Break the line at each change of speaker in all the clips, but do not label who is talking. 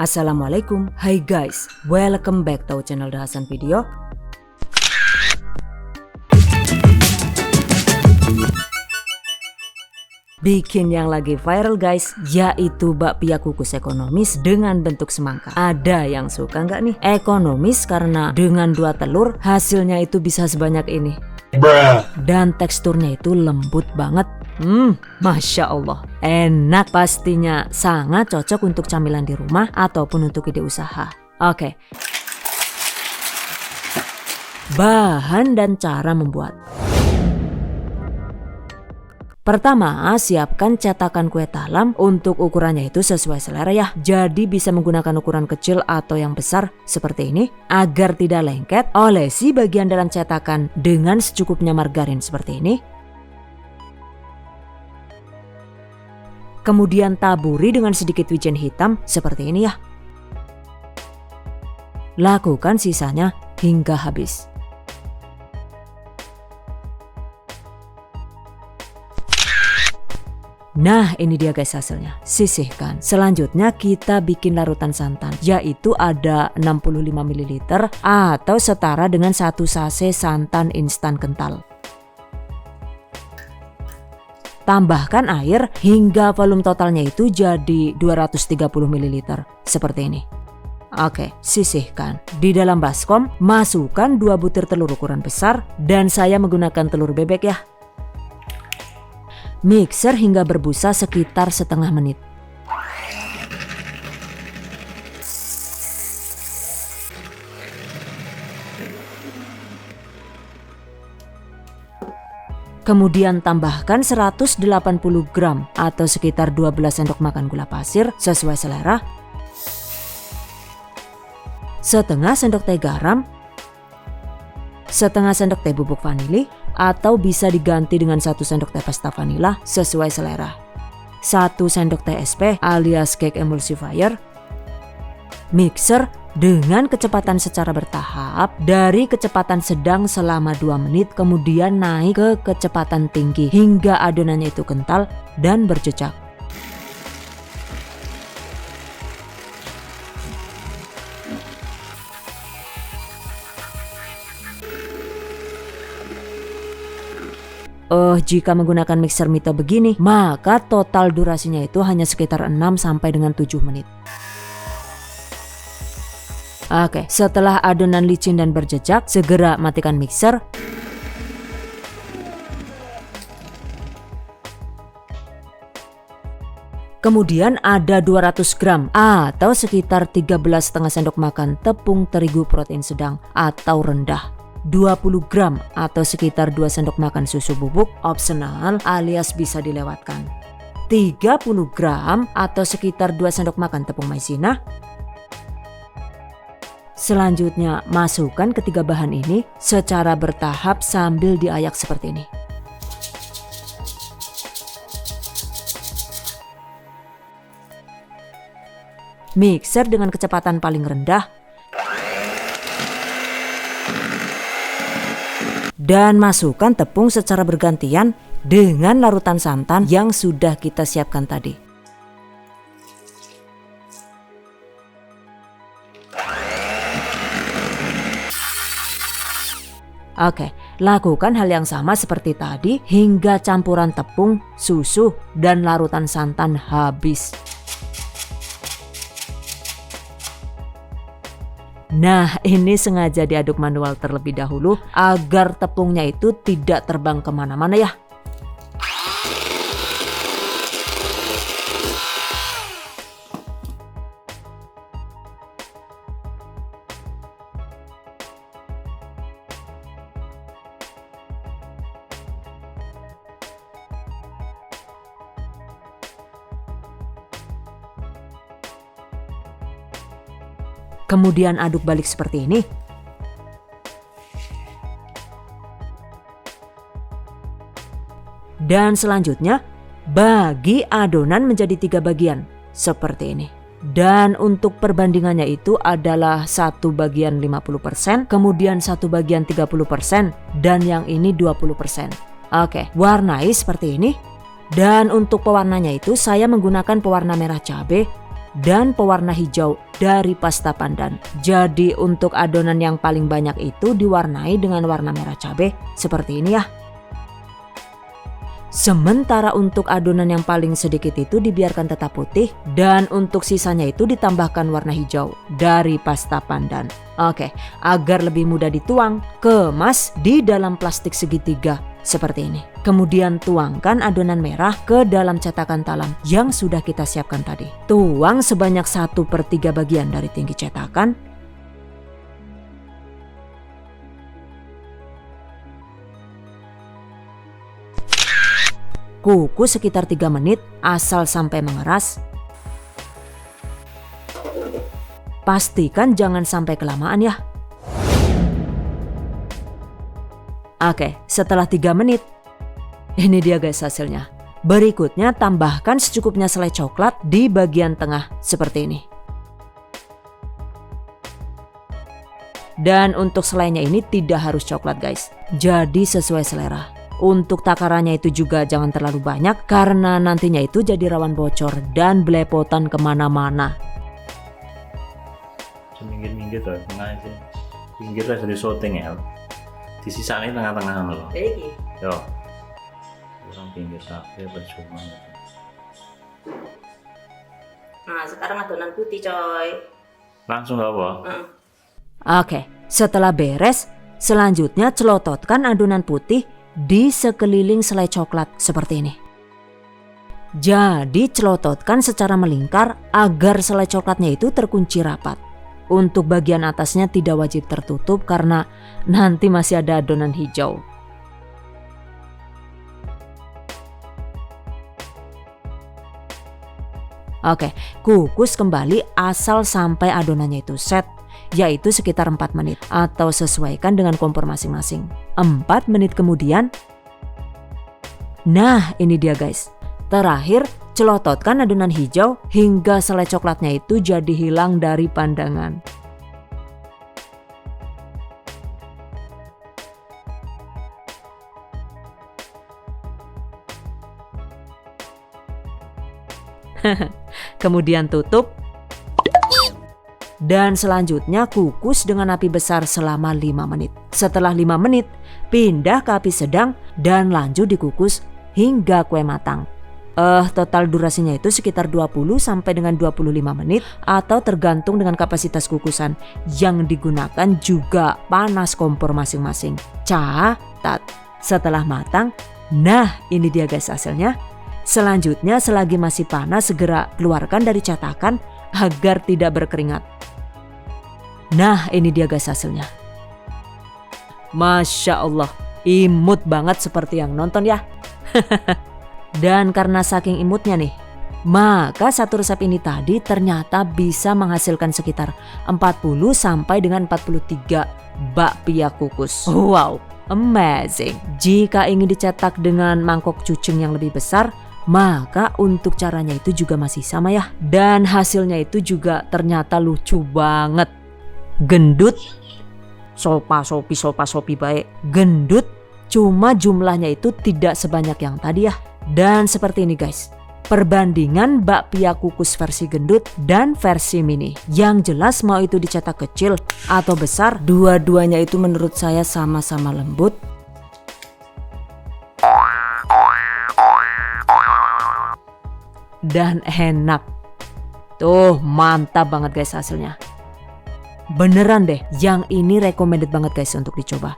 Assalamualaikum, hai guys, welcome back to channel Dahasan Video. Bikin yang lagi viral guys, yaitu bakpia kukus ekonomis dengan bentuk semangka. Ada yang suka nggak nih? Ekonomis karena dengan 2 telur hasilnya itu bisa sebanyak ini. Dan teksturnya itu lembut banget. Masya Allah, enak pastinya, sangat cocok untuk camilan di rumah ataupun untuk ide usaha. Oke, bahan dan cara membuat. Pertama, siapkan cetakan kue talam. Untuk ukurannya itu sesuai selera ya. Jadi bisa menggunakan ukuran kecil atau yang besar seperti ini. Agar tidak lengket, olesi bagian dalam cetakan dengan secukupnya margarin seperti ini. Kemudian taburi dengan sedikit wijen hitam seperti ini ya. Lakukan sisanya hingga habis. Nah, ini dia guys hasilnya. Sisihkan. Selanjutnya kita bikin larutan santan, yaitu ada 65 ml atau setara dengan 1 sachet santan instan kental. Tambahkan air hingga volume totalnya itu jadi 230 ml seperti ini. Oke, sisihkan. Di dalam baskom masukkan 2 butir telur ukuran besar dan saya menggunakan telur bebek ya. Mixer hingga berbusa sekitar setengah menit. Kemudian tambahkan 180 gram atau sekitar 12 sendok makan gula pasir sesuai selera. Setengah sendok teh garam. Setengah sendok teh bubuk vanili atau bisa diganti dengan 1 sendok teh pasta vanila sesuai selera. 1 sendok teh SP alias cake emulsifier. Mixer dengan kecepatan secara bertahap dari kecepatan sedang selama 2 menit kemudian naik ke kecepatan tinggi hingga adonannya itu kental dan berjejak. Jika menggunakan mixer Mito begini, maka total durasinya itu hanya sekitar 6 sampai dengan 7 menit. Oke, setelah adonan licin dan berjejak, segera matikan mixer. Kemudian ada 200 gram atau sekitar 13,5 sendok makan tepung terigu protein sedang atau rendah. 20 gram atau sekitar 2 sendok makan susu bubuk opsional alias bisa dilewatkan. 30 gram atau sekitar 2 sendok makan tepung maizena. Selanjutnya masukkan ketiga bahan ini secara bertahap sambil diayak seperti ini. Mixer dengan kecepatan paling rendah. Dan masukkan tepung secara bergantian dengan larutan santan yang sudah kita siapkan tadi. Oke, lakukan hal yang sama seperti tadi hingga campuran tepung, susu, dan larutan santan habis. Nah, ini sengaja diaduk manual terlebih dahulu agar tepungnya itu tidak terbang kemana-mana ya. Kemudian aduk balik seperti ini. Dan selanjutnya bagi adonan menjadi 3 bagian seperti ini. Dan untuk perbandingannya itu adalah 1 bagian 50%, kemudian 1 bagian 30%, dan yang ini 20%. Oke, warnai seperti ini. Dan untuk pewarnanya itu saya menggunakan pewarna merah cabai dan pewarna hijau dari pasta pandan. Jadi untuk adonan yang paling banyak itu diwarnai dengan warna merah cabai seperti ini ya. Sementara untuk adonan yang paling sedikit itu dibiarkan tetap putih dan untuk sisanya itu ditambahkan warna hijau dari pasta pandan. Oke, agar lebih mudah dituang, kemas di dalam plastik segitiga seperti ini. Kemudian tuangkan adonan merah ke dalam cetakan talam yang sudah kita siapkan tadi. Tuang sebanyak 1/3 bagian dari tinggi cetakan. Kukus sekitar 3 menit asal sampai mengeras. Pastikan jangan sampai kelamaan ya. Oke, setelah 3 menit, ini dia guys hasilnya. Berikutnya tambahkan secukupnya selai coklat di bagian tengah seperti ini. Dan untuk selainya ini tidak harus coklat guys, jadi sesuai selera. Untuk takarannya itu juga jangan terlalu banyak karena nantinya itu jadi rawan bocor dan belepotan kemana-mana.
Minggir-minggir tuh, tengah sih. Pinggir lah jadi syuting ya. Di sisanya tengah-tengah loh.
Baik.
Yo. Orang pinggir tapi percuma.
Nah sekarang adonan putih coy.
Langsung gak apa?
Oke, setelah beres, selanjutnya celototkan adonan putih di sekeliling selai coklat seperti ini. Jadi celototkan secara melingkar agar selai coklatnya itu terkunci rapat. Untuk bagian atasnya tidak wajib tertutup karena nanti masih ada adonan hijau. Oke, kukus kembali asal sampai adonannya itu set, yaitu sekitar 4 menit atau sesuaikan dengan kompor masing-masing. 4 menit kemudian, nah ini dia guys. Terakhir, celototkan adonan hijau hingga selai coklatnya itu jadi hilang dari pandangan. Kemudian tutup. Dan selanjutnya kukus dengan api besar selama 5 menit. Setelah 5 menit, pindah ke api sedang dan lanjut dikukus hingga kue matang. Total durasinya itu sekitar 20 sampai dengan 25 menit atau tergantung dengan kapasitas kukusan yang digunakan juga panas kompor masing-masing. Catat, setelah matang, nah ini dia guys hasilnya. Selanjutnya selagi masih panas segera keluarkan dari cetakan agar tidak berkeringat. Nah ini dia guys hasilnya. Masya Allah, imut banget seperti yang nonton ya. Dan karena saking imutnya nih, maka satu resep ini tadi ternyata bisa menghasilkan sekitar 40 sampai dengan 43 bakpia kukus. Wow, amazing. Jika ingin dicetak dengan mangkok cucung yang lebih besar, maka untuk caranya itu juga masih sama ya. Dan hasilnya itu juga ternyata lucu banget. Gendut, sopa-sopi baik. Gendut, cuma jumlahnya itu tidak sebanyak yang tadi ya. Dan seperti ini guys, perbandingan bakpia kukus versi gendut dan versi mini. Yang jelas mau itu dicetak kecil atau besar, dua-duanya itu menurut saya sama-sama lembut dan enak. Tuh mantap banget guys hasilnya. Beneran deh, yang ini recommended banget guys untuk dicoba.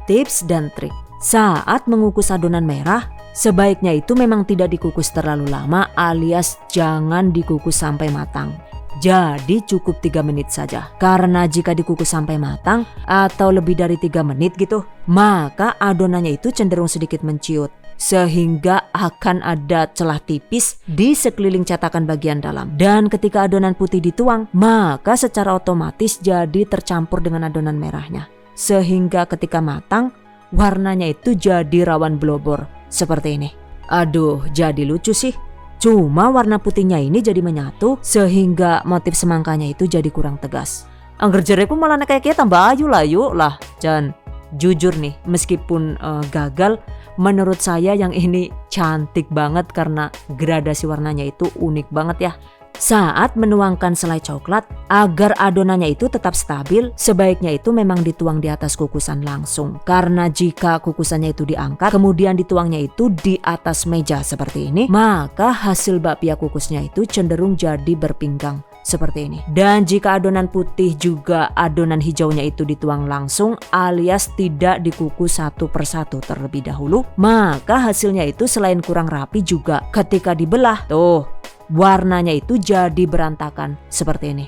Tips dan trik, saat mengukus adonan merah, sebaiknya itu memang tidak dikukus terlalu lama alias jangan dikukus sampai matang. Jadi cukup 3 menit saja. Karena jika dikukus sampai matang atau lebih dari 3 menit gitu, maka adonannya itu cenderung sedikit menciut. Sehingga akan ada celah tipis di sekeliling cetakan bagian dalam. Dan ketika adonan putih dituang, maka secara otomatis jadi tercampur dengan adonan merahnya. Sehingga ketika matang, warnanya itu jadi rawan blobor. Seperti ini. Aduh, jadi lucu sih. Cuma warna putihnya ini jadi menyatu sehingga motif semangkanya itu jadi kurang tegas. Angger jereku malah kayak tambah ayu lah yuk lah. Dan jujur nih, meskipun gagal, menurut saya yang ini cantik banget karena gradasi warnanya itu unik banget ya. Saat menuangkan selai coklat, agar adonannya itu tetap stabil, sebaiknya itu memang dituang di atas kukusan langsung. Karena jika kukusannya itu diangkat, kemudian dituangnya itu di atas meja seperti ini, maka hasil bakpia kukusnya itu cenderung jadi berpinggang seperti ini. Dan jika adonan putih juga adonan hijaunya itu dituang langsung alias tidak dikukus satu persatu terlebih dahulu, maka hasilnya itu selain kurang rapi juga ketika dibelah, tuh warnanya itu jadi berantakan seperti ini.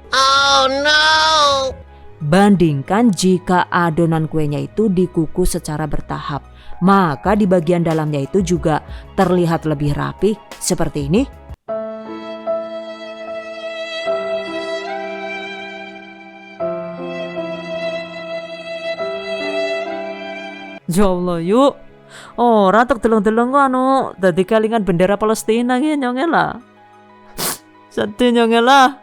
Oh no!
Bandingkan jika adonan kuenya itu dikukus secara bertahap, maka di bagian dalamnya itu juga terlihat lebih rapi seperti ini. Ya Allah yuk. Oh, ratok delong-delong kok anu dadi kalingan bendera Palestina nge nyongel lah. Sedih nyongel lah.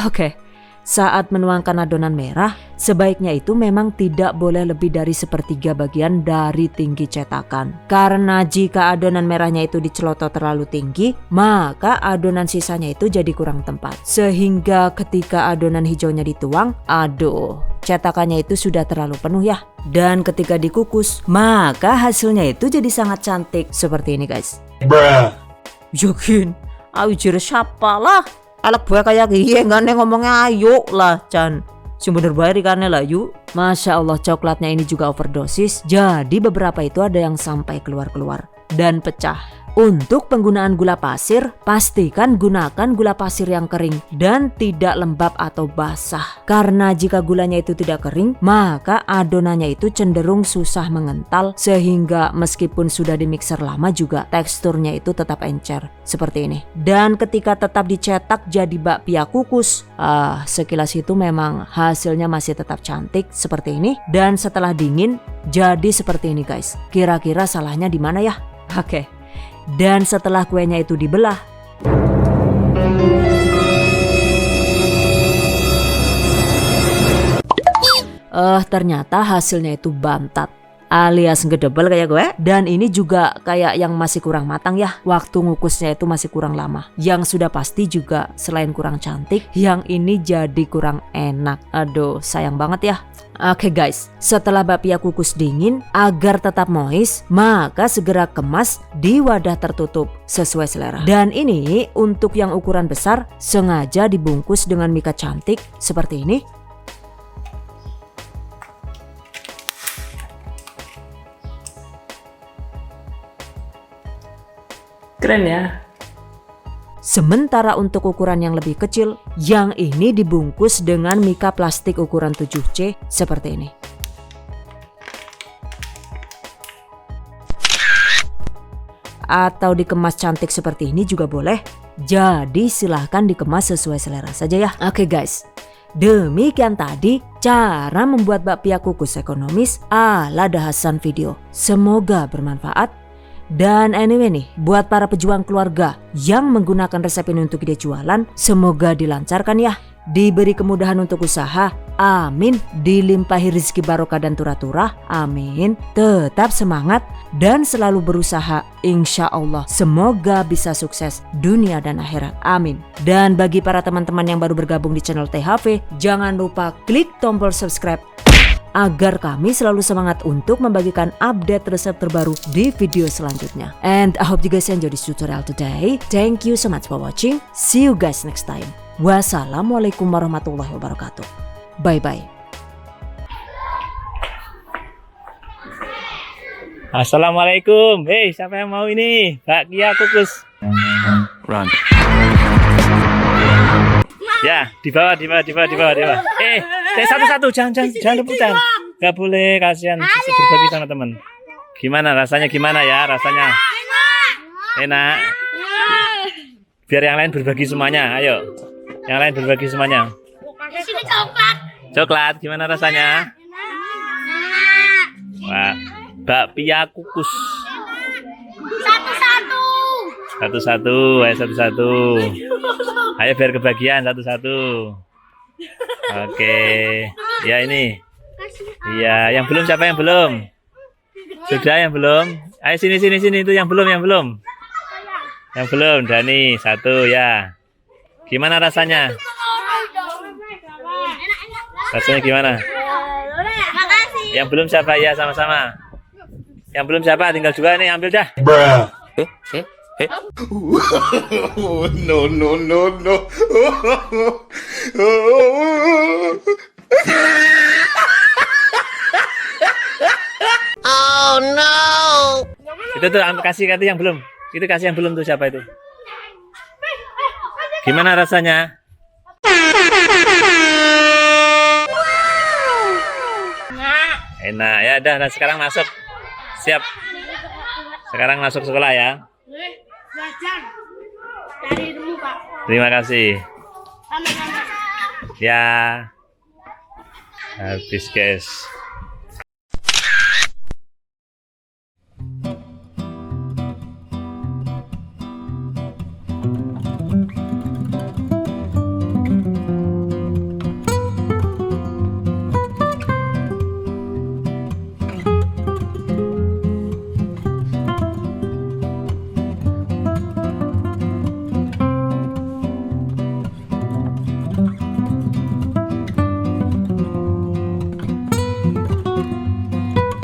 Oke. Saat menuangkan adonan merah, sebaiknya itu memang tidak boleh lebih dari sepertiga bagian dari tinggi cetakan. Karena jika adonan merahnya itu dicelotot terlalu tinggi, maka adonan sisanya itu jadi kurang tempat. Sehingga ketika adonan hijaunya dituang, aduh, cetakannya itu sudah terlalu penuh ya. Dan ketika dikukus, maka hasilnya itu jadi sangat cantik seperti ini guys.
Bruh.
Yakin, ayo jere siapa lah. Alek buah kayak gini gak nih ngomongnya ayo lah Chan. Sumber bayar ikannya lah yuk. Masya Allah coklatnya ini juga overdosis. Jadi beberapa itu ada yang sampai keluar-keluar dan pecah. Untuk penggunaan gula pasir, pastikan gunakan gula pasir yang kering dan tidak lembab atau basah. Karena jika gulanya itu tidak kering, maka adonannya itu cenderung susah mengental sehingga meskipun sudah dimixer lama juga teksturnya itu tetap encer seperti ini. Dan ketika tetap dicetak jadi bakpia kukus, sekilas itu memang hasilnya masih tetap cantik seperti ini. Dan setelah dingin jadi seperti ini guys. Kira-kira salahnya di mana ya? Oke. Dan setelah kuenya itu dibelah, ternyata hasilnya itu bantat alias ngedebel kayak gue. Dan ini juga kayak yang masih kurang matang ya. Waktu ngukusnya itu masih kurang lama. Yang sudah pasti juga selain kurang cantik, yang ini jadi kurang enak. Aduh sayang banget ya. Oke guys, setelah bakpia kukus dingin, agar tetap moist, maka segera kemas di wadah tertutup sesuai selera. Dan ini untuk yang ukuran besar sengaja dibungkus dengan mika cantik seperti ini.
Keren ya.
Sementara untuk ukuran yang lebih kecil, yang ini dibungkus dengan mika plastik ukuran 7C seperti ini. Atau dikemas cantik seperti ini juga boleh. Jadi silahkan dikemas sesuai selera saja ya. Oke guys, demikian tadi cara membuat bakpia kukus ekonomis ala Dahasan Video. Semoga bermanfaat. Dan anyway nih, buat para pejuang keluarga yang menggunakan resep ini untuk ide jualan, semoga dilancarkan ya. Diberi kemudahan untuk usaha, amin. Dilimpahi rezeki barokah dan turah-turah, amin. Tetap semangat dan selalu berusaha, insya Allah. Semoga bisa sukses dunia dan akhirat, amin. Dan bagi para teman-teman yang baru bergabung di channel THV, jangan lupa klik tombol subscribe agar kami selalu semangat untuk membagikan update resep terbaru di video selanjutnya. And I hope you guys enjoy this tutorial today. Thank you so much for watching. See you guys next time. Wassalamualaikum warahmatullahi wabarakatuh. Bye bye.
Assalamualaikum. Hei, siapa yang mau ini? Bakpia kukus. Run. Ya, di bawah. Satu-satu, jangan rebutan. Gak boleh, kasihan berbagi sama teman. Gimana rasanya rasanya? Enak. Biar yang lain berbagi semuanya, ayo. Yang lain berbagi semuanya.
Di sini coklat.
Coklat, gimana rasanya? Wah, bakpia kukus. Satu-satu. Ayo biar kebagian satu-satu. Oke. Ya ini. Iya, yang belum siapa yang belum? Sudah yang belum? Ayo sini itu yang belum. Yang belum, Dani, 1 ya. Gimana rasanya? Rasanya gimana?
Makasih.
Yang belum siapa? Ya, sama-sama. Yang belum siapa? Tinggal 2 nih, ambil dah.
No, no, no, no.
Oh no.
Itu tuh, kasih yang belum. Itu kasih yang belum tuh, siapa itu? Gimana rasanya? Enak ya, dah sekarang masuk. Siap. Sekarang masuk sekolah ya.
Belajar dari dulu Pak.
Terima kasih.
Sama-sama.
Ya. Habis guys.